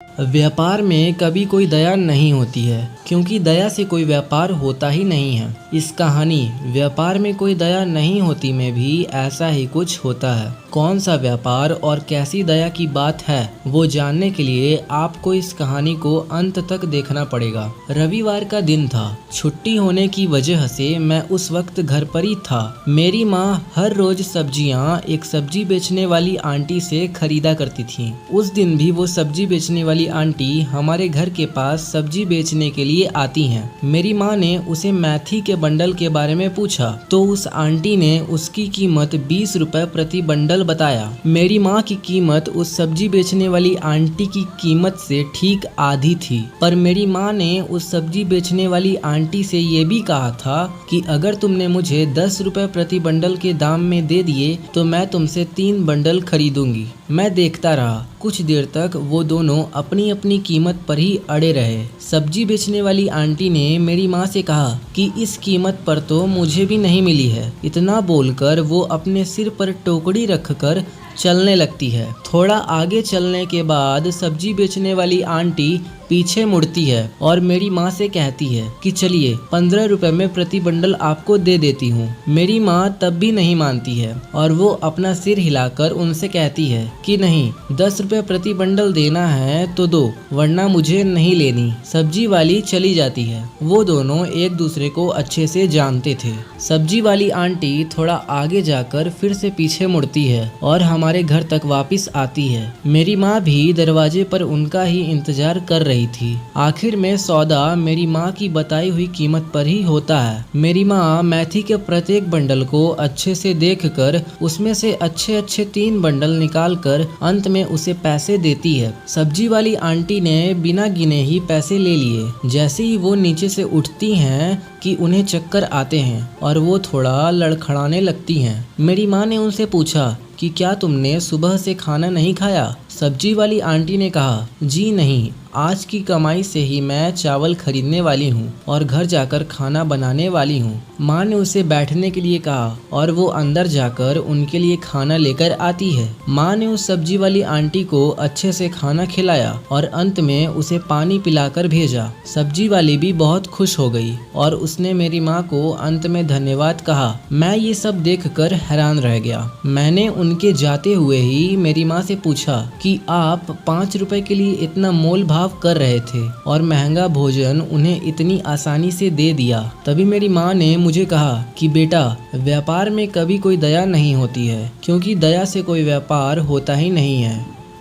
व्यापार में कभी कोई दया नहीं होती है, क्योंकि दया से कोई व्यापार होता ही नहीं है। इस कहानी व्यापार में कोई दया नहीं होती में भी ऐसा ही कुछ होता है। कौन सा व्यापार और कैसी दया की बात है, वो जानने के लिए आपको इस कहानी को अंत तक देखना पड़ेगा। रविवार का दिन था। छुट्टी होने की वजह से मैं उस वक्त घर पर ही था। मेरी माँ हर रोज सब्जियाँ एक सब्जी बेचने वाली आंटी से खरीदा करती थी। उस दिन भी वो सब्जी बेचने वाली आंटी हमारे घर के पास सब्जी बेचने के लिए आती हैं। मेरी माँ ने उसे मेथी के बंडल के बारे में पूछा तो उस आंटी ने उसकी कीमत 20 रुपए प्रति बंडल बताया। मेरी माँ की कीमत उस सब्जी बेचने वाली आंटी की कीमत से ठीक आधी थी, पर मेरी माँ ने उस सब्जी बेचने वाली आंटी से ये भी कहा था कि अगर तुमने मुझे 10 रुपए प्रति बंडल के दाम में दे दिए तो मैं तुमसे 3 बंडल खरीदूंगी। मैं देखता रहा। कुछ देर तक वो दोनों अपनी अपनी कीमत पर ही अड़े रहे। सब्जी बेचने वाली आंटी ने मेरी माँ से कहा कि इस कीमत पर तो मुझे भी नहीं मिली है। इतना बोलकर वो अपने सिर पर टोकरी रखकर चलने लगती है। थोड़ा आगे चलने के बाद सब्जी बेचने वाली आंटी पीछे मुड़ती है और मेरी माँ से कहती है कि चलिए 15 रुपए में प्रति बंडल आपको दे देती हूँ। मेरी माँ तब भी नहीं मानती है और वो अपना सिर हिलाकर उनसे कहती है कि नहीं, 10 रुपए प्रति बंडल देना है तो दो, वरना मुझे नहीं लेनी। सब्जी वाली चली जाती है। वो दोनों एक दूसरे को अच्छे से जानते थे। सब्जी वाली आंटी थोड़ा आगे जाकर फिर से पीछे मुड़ती है और हमारे घर तक वापस आती है। मेरी माँ भी दरवाजे पर उनका ही इंतजार कर रही थी। आखिर में सौदा मेरी माँ की बताई हुई कीमत पर ही होता है। मेरी माँ मेथी के प्रत्येक बंडल को अच्छे से देखकर उसमें से अच्छे अच्छे 3 बंडल निकालकर अंत में उसे पैसे देती है। सब्जी वाली आंटी ने बिना गिने ही पैसे ले लिए। जैसे ही वो नीचे से उठती हैं कि उन्हें चक्कर आते हैं और वो थोड़ा लड़खड़ाने लगती हैं। मेरी माँ ने उनसे पूछा कि क्या तुमने सुबह से खाना नहीं खाया? सब्जी वाली आंटी ने कहा, जी नहीं, आज की कमाई से ही मैं चावल खरीदने वाली हूँ और घर जाकर खाना बनाने वाली हूँ। माँ ने उसे बैठने के लिए कहा और वो अंदर जाकर उनके लिए खाना लेकर आती है। माँ ने उस सब्जी वाली आंटी को अच्छे से खाना खिलाया और अंत में उसे पानी पिलाकर भेजा। सब्जी वाली भी बहुत खुश हो गई और उसने मेरी माँ को अंत में धन्यवाद कहा। मैं ये सब देखकर हैरान रह गया। मैंने उनके जाते हुए ही मेरी माँ से पूछा कि आप 5 रुपए के लिए इतना मोल भाव कर रहे थे और महंगा भोजन उन्हें इतनी आसानी से दे दिया। तभी मेरी माँ ने मुझे कहा कि बेटा, व्यापार में कभी कोई दया नहीं होती है, क्योंकि दया से कोई व्यापार होता ही नहीं है।